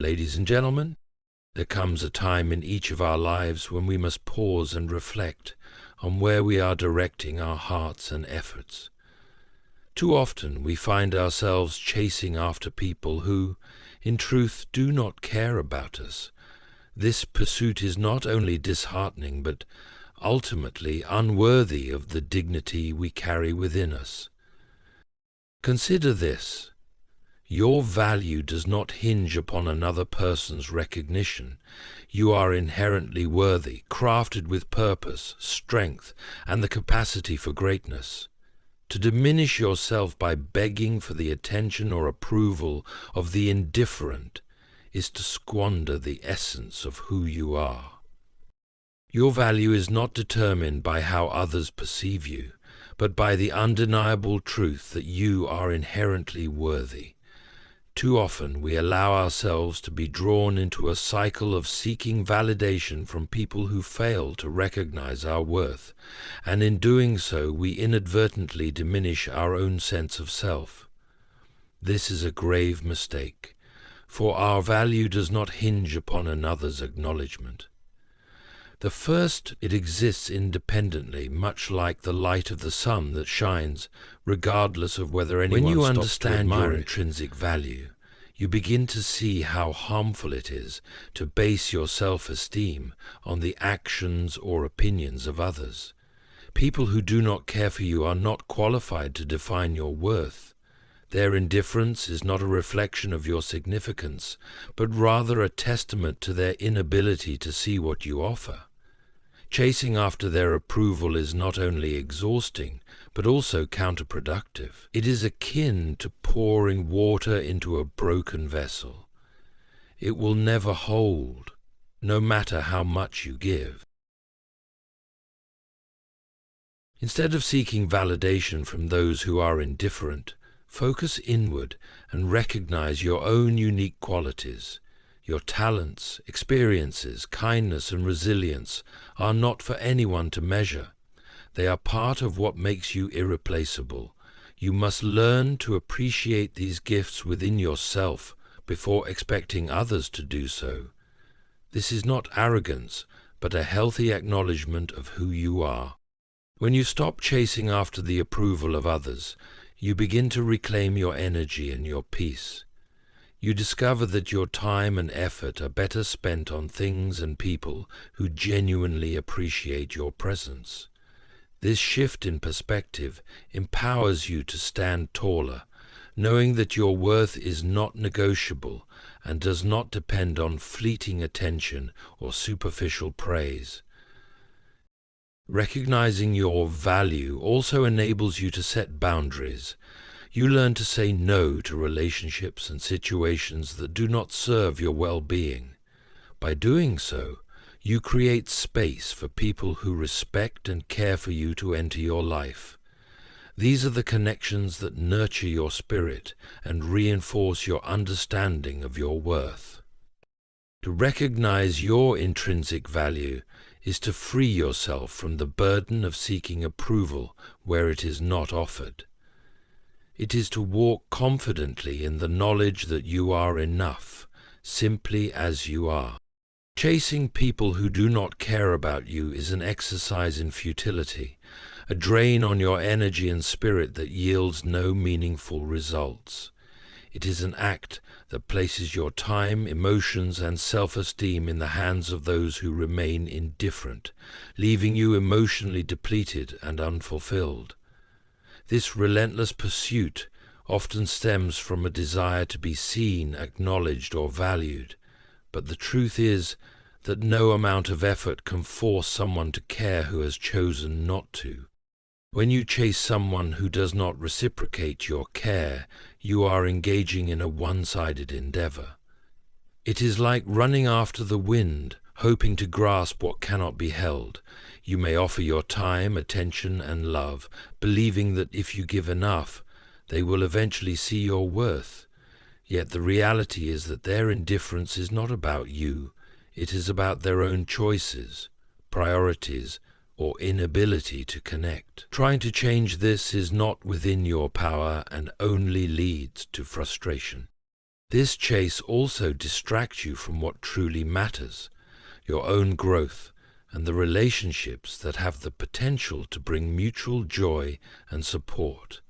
Ladies and gentlemen, there comes a time in each of our lives when we must pause and reflect on where we are directing our hearts and efforts. Too often we find ourselves chasing after people who, in truth, do not care about us. This pursuit is not only disheartening, but ultimately unworthy of the dignity we carry within us. Consider this. Your value does not hinge upon another person's recognition. You are inherently worthy, crafted with purpose, strength, and the capacity for greatness. To diminish yourself by begging for the attention or approval of the indifferent is to squander the essence of who you are. Your value is not determined by how others perceive you, but by the undeniable truth that you are inherently worthy. Too often we allow ourselves to be drawn into a cycle of seeking validation from people who fail to recognize our worth, and in doing so we inadvertently diminish our own sense of self. This is a grave mistake, for our value does not hinge upon another's acknowledgement. It exists independently, much like the light of the sun that shines, regardless of whether anyone stops to admire it. When you understand your intrinsic value, you begin to see how harmful it is to base your self-esteem on the actions or opinions of others. People who do not care for you are not qualified to define your worth. Their indifference is not a reflection of your significance, but rather a testament to their inability to see what you offer. Chasing after their approval is not only exhausting, but also counterproductive. It is akin to pouring water into a broken vessel. It will never hold, no matter how much you give. Instead of seeking validation from those who are indifferent, focus inward and recognize your own unique qualities. Your talents, experiences, kindness, and resilience are not for anyone to measure. They are part of what makes you irreplaceable. You must learn to appreciate these gifts within yourself before expecting others to do so. This is not arrogance, but a healthy acknowledgement of who you are. When you stop chasing after the approval of others, you begin to reclaim your energy and your peace. You discover that your time and effort are better spent on things and people who genuinely appreciate your presence. This shift in perspective empowers you to stand taller, knowing that your worth is not negotiable and does not depend on fleeting attention or superficial praise. Recognizing your value also enables you to set boundaries. You learn to say no to relationships and situations that do not serve your well-being. By doing so, you create space for people who respect and care for you to enter your life. These are the connections that nurture your spirit and reinforce your understanding of your worth. To recognize your intrinsic value is to free yourself from the burden of seeking approval where it is not offered. It is to walk confidently in the knowledge that you are enough, simply as you are. Chasing people who do not care about you is an exercise in futility, a drain on your energy and spirit that yields no meaningful results. It is an act that places your time, emotions, and self-esteem in the hands of those who remain indifferent, leaving you emotionally depleted and unfulfilled. This relentless pursuit often stems from a desire to be seen, acknowledged, or valued, but the truth is that no amount of effort can force someone to care who has chosen not to. When you chase someone who does not reciprocate your care, you are engaging in a one-sided endeavor. It is like running after the wind, hoping to grasp what cannot be held. You may offer your time, attention, and love, believing that if you give enough, they will eventually see your worth. Yet the reality is that their indifference is not about you. It is about their own choices, priorities, or inability to connect. Trying to change this is not within your power and only leads to frustration. This chase also distracts you from what truly matters, your own growth, and the relationships that have the potential to bring mutual joy and support.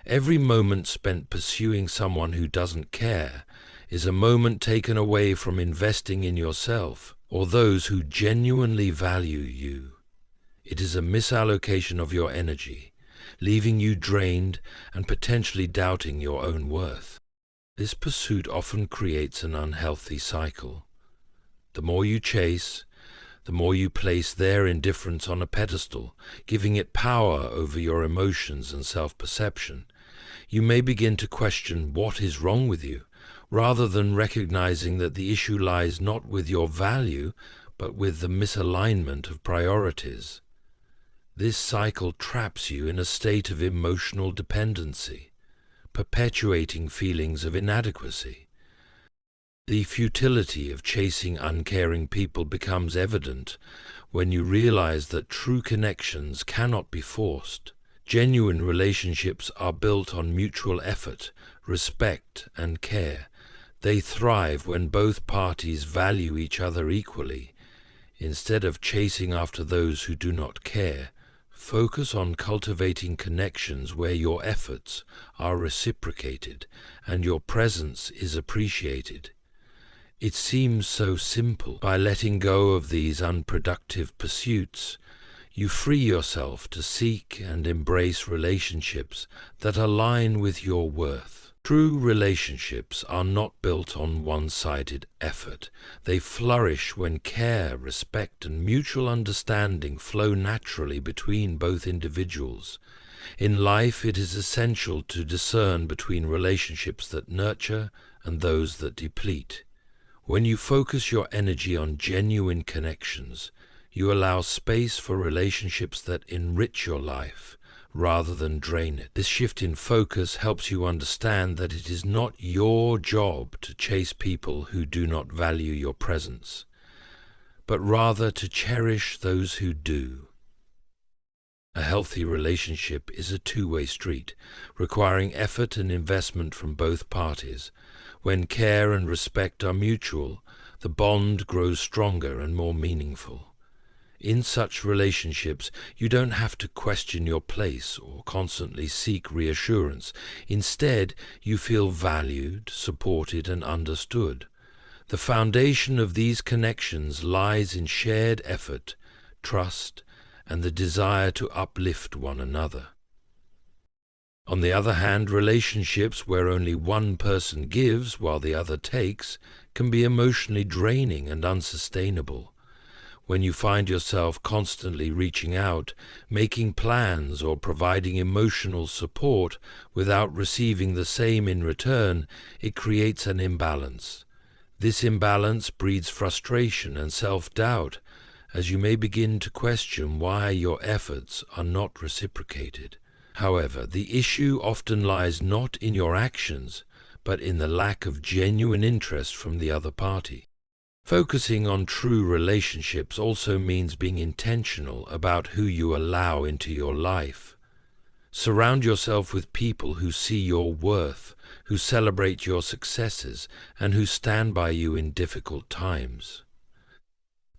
Every moment spent pursuing someone who doesn't care is a moment taken away from investing in yourself or those who genuinely value you. It is a misallocation of your energy, leaving you drained and potentially doubting your own worth. This pursuit often creates an unhealthy cycle. The more you chase, the more you place their indifference on a pedestal, giving it power over your emotions and self-perception. You may begin to question what is wrong with you, rather than recognizing that the issue lies not with your value, but with the misalignment of priorities. This cycle traps you in a state of emotional dependency, perpetuating feelings of inadequacy. The futility of chasing uncaring people becomes evident when you realize that true connections cannot be forced. Genuine relationships are built on mutual effort, respect, and care. They thrive when both parties value each other equally. Instead of chasing after those who do not care, focus on cultivating connections where your efforts are reciprocated and your presence is appreciated. It seems so simple. By letting go of these unproductive pursuits, you free yourself to seek and embrace relationships that align with your worth. True relationships are not built on one-sided effort. They flourish when care, respect, and mutual understanding flow naturally between both individuals. In life, it is essential to discern between relationships that nurture and those that deplete. When you focus your energy on genuine connections, you allow space for relationships that enrich your life rather than drain it. This shift in focus helps you understand that it is not your job to chase people who do not value your presence, but rather to cherish those who do. A healthy relationship is a two-way street, requiring effort and investment from both parties. When care and respect are mutual, the bond grows stronger and more meaningful. In such relationships, you don't have to question your place or constantly seek reassurance. Instead, you feel valued, supported, and understood. The foundation of these connections lies in shared effort, trust, and the desire to uplift one another. On the other hand, relationships where only one person gives while the other takes can be emotionally draining and unsustainable. When you find yourself constantly reaching out, making plans, or providing emotional support without receiving the same in return, it creates an imbalance. This imbalance breeds frustration and self-doubt, as you may begin to question why your efforts are not reciprocated. However, the issue often lies not in your actions, but in the lack of genuine interest from the other party. Focusing on true relationships also means being intentional about who you allow into your life. Surround yourself with people who see your worth, who celebrate your successes, and who stand by you in difficult times.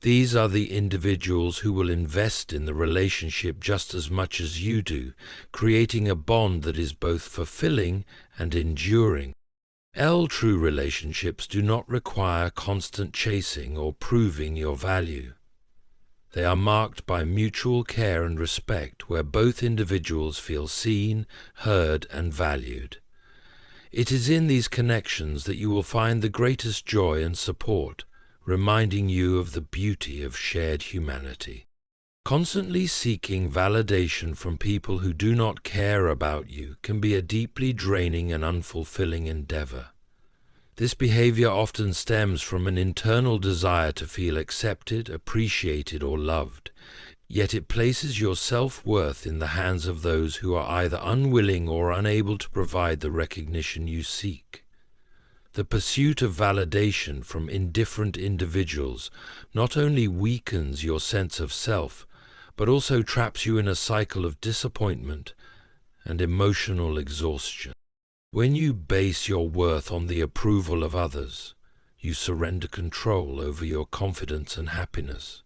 These are the individuals who will invest in the relationship just as much as you do, creating a bond that is both fulfilling and enduring. True relationships do not require constant chasing or proving your value. They are marked by mutual care and respect, where both individuals feel seen, heard, and valued. It is in these connections that you will find the greatest joy and support, reminding you of the beauty of shared humanity. Constantly seeking validation from people who do not care about you can be a deeply draining and unfulfilling endeavor. This behavior often stems from an internal desire to feel accepted, appreciated, or loved, yet it places your self-worth in the hands of those who are either unwilling or unable to provide the recognition you seek. The pursuit of validation from indifferent individuals not only weakens your sense of self, but also traps you in a cycle of disappointment and emotional exhaustion. When you base your worth on the approval of others, you surrender control over your confidence and happiness.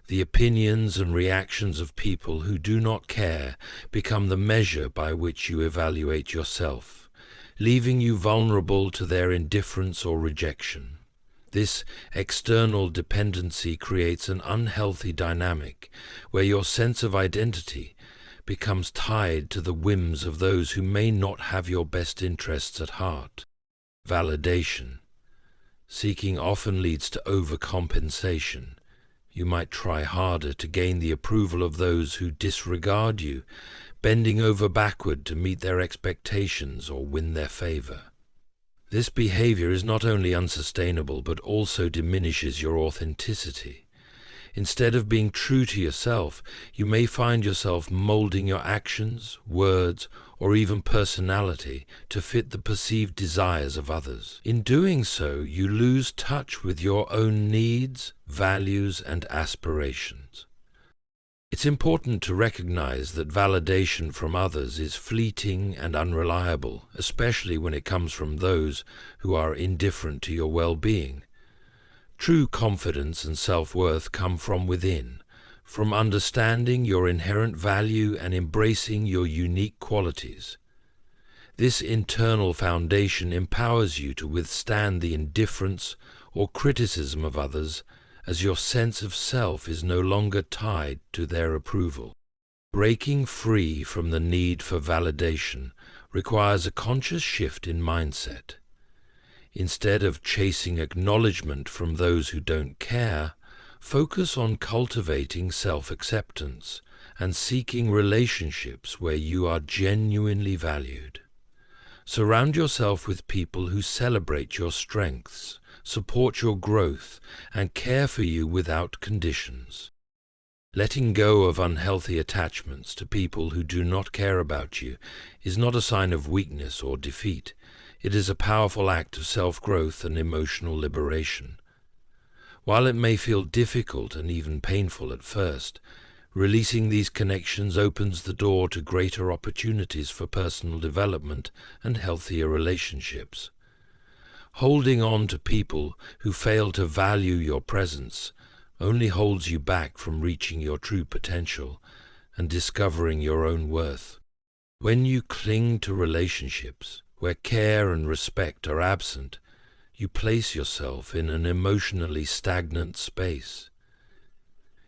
The opinions and reactions of people who do not care become the measure by which you evaluate yourself, leaving you vulnerable to their indifference or rejection. This external dependency creates an unhealthy dynamic where your sense of identity becomes tied to the whims of those who may not have your best interests at heart. Validation. Seeking often leads to overcompensation. You might try harder to gain the approval of those who disregard you, bending over backward to meet their expectations or win their favor. This behavior is not only unsustainable but also diminishes your authenticity. Instead of being true to yourself, you may find yourself molding your actions, words, or even personality to fit the perceived desires of others. In doing so, you lose touch with your own needs, values, and aspirations. It's important to recognize that validation from others is fleeting and unreliable, especially when it comes from those who are indifferent to your well-being. True confidence and self-worth come from within, from understanding your inherent value and embracing your unique qualities. This internal foundation empowers you to withstand the indifference or criticism of others, as your sense of self is no longer tied to their approval. Breaking free from the need for validation requires a conscious shift in mindset. Instead of chasing acknowledgement from those who don't care, focus on cultivating self-acceptance and seeking relationships where you are genuinely valued. Surround yourself with people who celebrate your strengths, support your growth, and care for you without conditions. Letting go of unhealthy attachments to people who do not care about you is not a sign of weakness or defeat. It is a powerful act of self-growth and emotional liberation. While it may feel difficult and even painful at first, releasing these connections opens the door to greater opportunities for personal development and healthier relationships. Holding on to people who fail to value your presence only holds you back from reaching your true potential and discovering your own worth. When you cling to relationships where care and respect are absent, you place yourself in an emotionally stagnant space.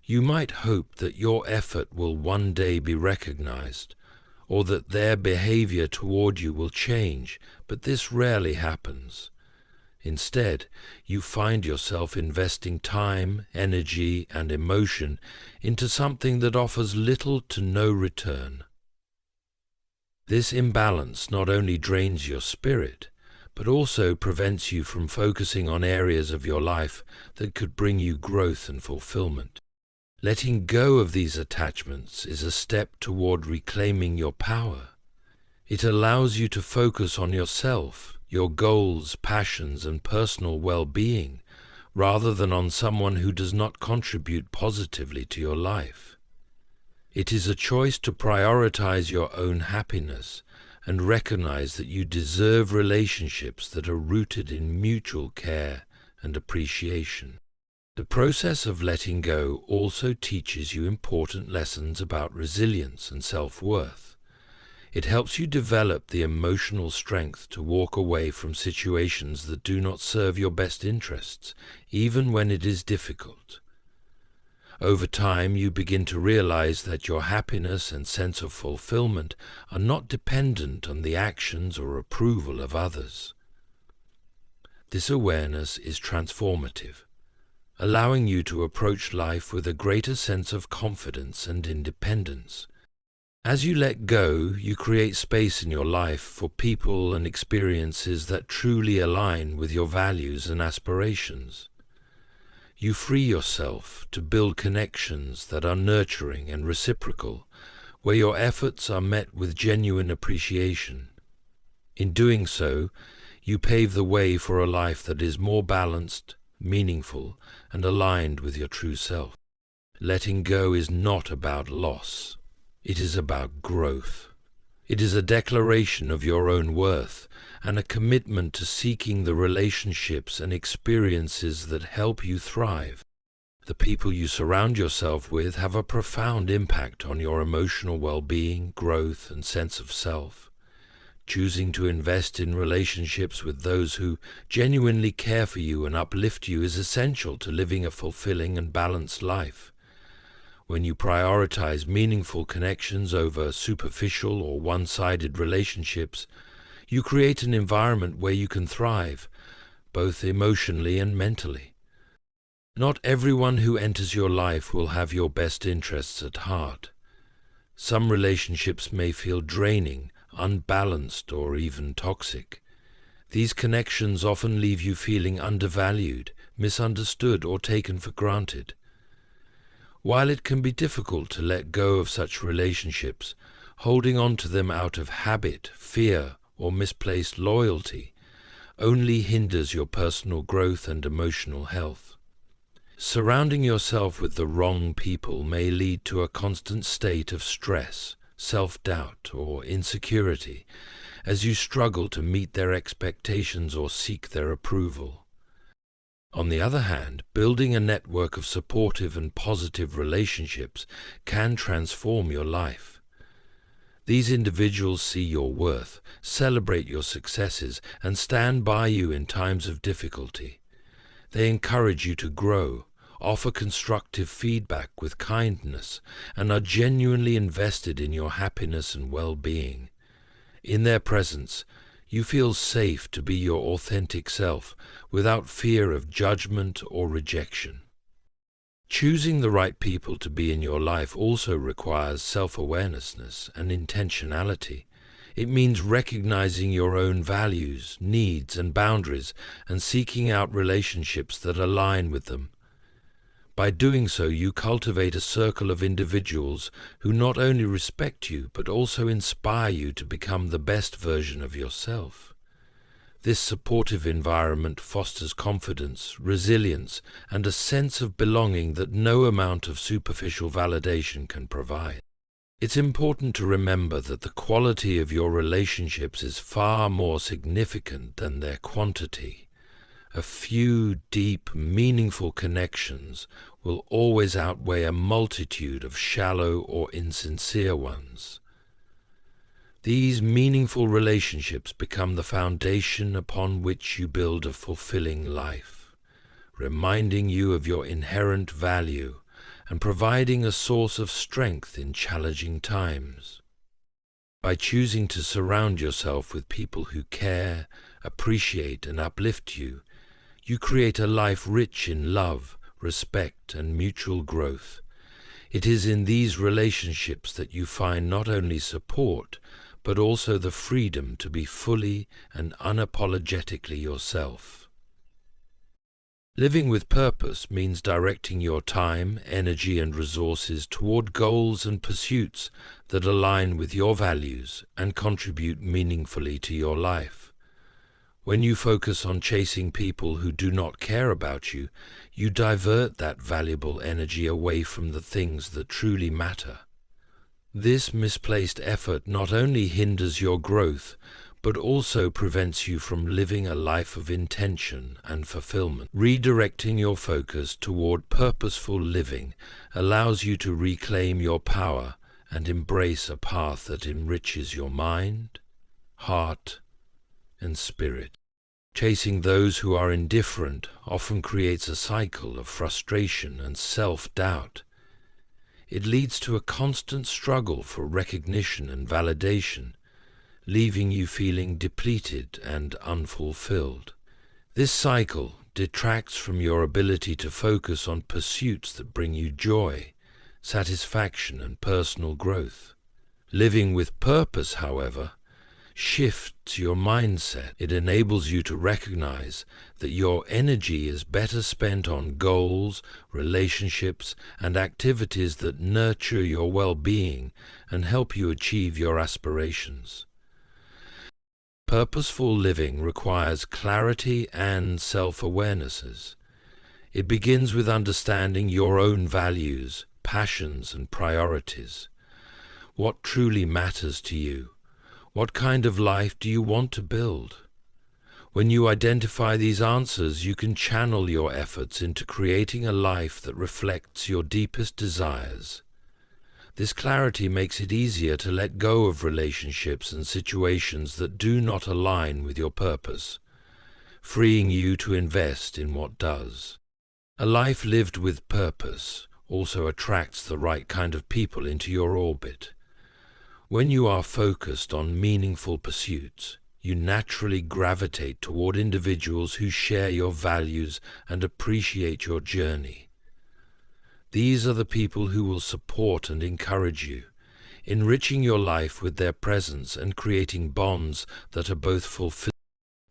You might hope that your effort will one day be recognized, or that their behavior toward you will change, but this rarely happens. Instead, you find yourself investing time, energy, and emotion into something that offers little to no return. This imbalance not only drains your spirit, but also prevents you from focusing on areas of your life that could bring you growth and fulfillment. Letting go of these attachments is a step toward reclaiming your power. It allows you to focus on yourself, your goals, passions, and personal well-being, rather than on someone who does not contribute positively to your life. It is a choice to prioritize your own happiness and recognize that you deserve relationships that are rooted in mutual care and appreciation. The process of letting go also teaches you important lessons about resilience and self-worth. It helps you develop the emotional strength to walk away from situations that do not serve your best interests, even when it is difficult. Over time, you begin to realize that your happiness and sense of fulfillment are not dependent on the actions or approval of others. This awareness is transformative, allowing you to approach life with a greater sense of confidence and independence. As you let go, you create space in your life for people and experiences that truly align with your values and aspirations. You free yourself to build connections that are nurturing and reciprocal, where your efforts are met with genuine appreciation. In doing so, you pave the way for a life that is more balanced, meaningful, and aligned with your true self. Letting go is not about loss. It is about growth. It is a declaration of your own worth and a commitment to seeking the relationships and experiences that help you thrive. The people you surround yourself with have a profound impact on your emotional well-being, growth, and sense of self. Choosing to invest in relationships with those who genuinely care for you and uplift you is essential to living a fulfilling and balanced life. When you prioritize meaningful connections over superficial or one-sided relationships, you create an environment where you can thrive, both emotionally and mentally. Not everyone who enters your life will have your best interests at heart. Some relationships may feel draining, unbalanced, or even toxic. These connections often leave you feeling undervalued, misunderstood, or taken for granted. While it can be difficult to let go of such relationships, holding on to them out of habit, fear, or misplaced loyalty only hinders your personal growth and emotional health. Surrounding yourself with the wrong people may lead to a constant state of stress, self-doubt, or insecurity as you struggle to meet their expectations or seek their approval. On the other hand, building a network of supportive and positive relationships can transform your life. These individuals see your worth, celebrate your successes, and stand by you in times of difficulty. They encourage you to grow, offer constructive feedback with kindness, and are genuinely invested in your happiness and well-being. In their presence, you feel safe to be your authentic self without fear of judgment or rejection. Choosing the right people to be in your life also requires self-awareness and intentionality. It means recognizing your own values, needs, and boundaries and seeking out relationships that align with them. By doing so, you cultivate a circle of individuals who not only respect you, but also inspire you to become the best version of yourself. This supportive environment fosters confidence, resilience, and a sense of belonging that no amount of superficial validation can provide. It's important to remember that the quality of your relationships is far more significant than their quantity. A few deep, meaningful connections will always outweigh a multitude of shallow or insincere ones. These meaningful relationships become the foundation upon which you build a fulfilling life, reminding you of your inherent value and providing a source of strength in challenging times. By choosing to surround yourself with people who care, appreciate, and uplift you, you create a life rich in love, respect, and mutual growth. It is in these relationships that you find not only support, but also the freedom to be fully and unapologetically yourself. Living with purpose means directing your time, energy, and resources toward goals and pursuits that align with your values and contribute meaningfully to your life. When you focus on chasing people who do not care about you, you divert that valuable energy away from the things that truly matter. This misplaced effort not only hinders your growth, but also prevents you from living a life of intention and fulfillment. Redirecting your focus toward purposeful living allows you to reclaim your power and embrace a path that enriches your mind, heart, and spirit. Chasing those who are indifferent often creates a cycle of frustration and self-doubt. It leads to a constant struggle for recognition and validation, leaving you feeling depleted and unfulfilled. This cycle detracts from your ability to focus on pursuits that bring you joy, satisfaction, and personal growth. Living with purpose, however, shifts your mindset. It enables you to recognize that your energy is better spent on goals, relationships, and activities that nurture your well-being and help you achieve your aspirations. Purposeful living requires clarity and self-awarenesses. It begins with understanding your own values, passions, and priorities. What truly matters to you? What kind of life do you want to build? When you identify these answers, you can channel your efforts into creating a life that reflects your deepest desires. This clarity makes it easier to let go of relationships and situations that do not align with your purpose, freeing you to invest in what does. A life lived with purpose also attracts the right kind of people into your orbit. When you are focused on meaningful pursuits, you naturally gravitate toward individuals who share your values and appreciate your journey. These are the people who will support and encourage you, enriching your life with their presence and creating bonds that are both fulfilling.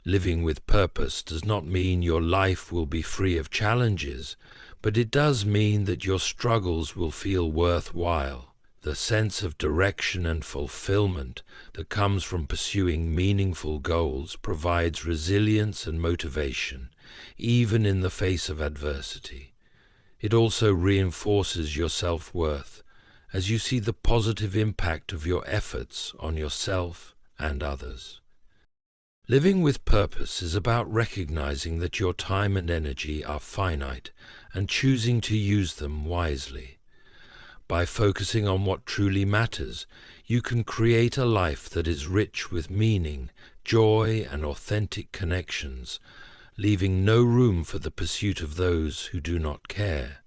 Living with purpose does not mean your life will be free of challenges, but it does mean that your struggles will feel worthwhile. The sense of direction and fulfillment that comes from pursuing meaningful goals provides resilience and motivation, even in the face of adversity. It also reinforces your self-worth as you see the positive impact of your efforts on yourself and others. Living with purpose is about recognizing that your time and energy are finite and choosing to use them wisely. By focusing on what truly matters, you can create a life that is rich with meaning, joy, and authentic connections, leaving no room for the pursuit of those who do not care.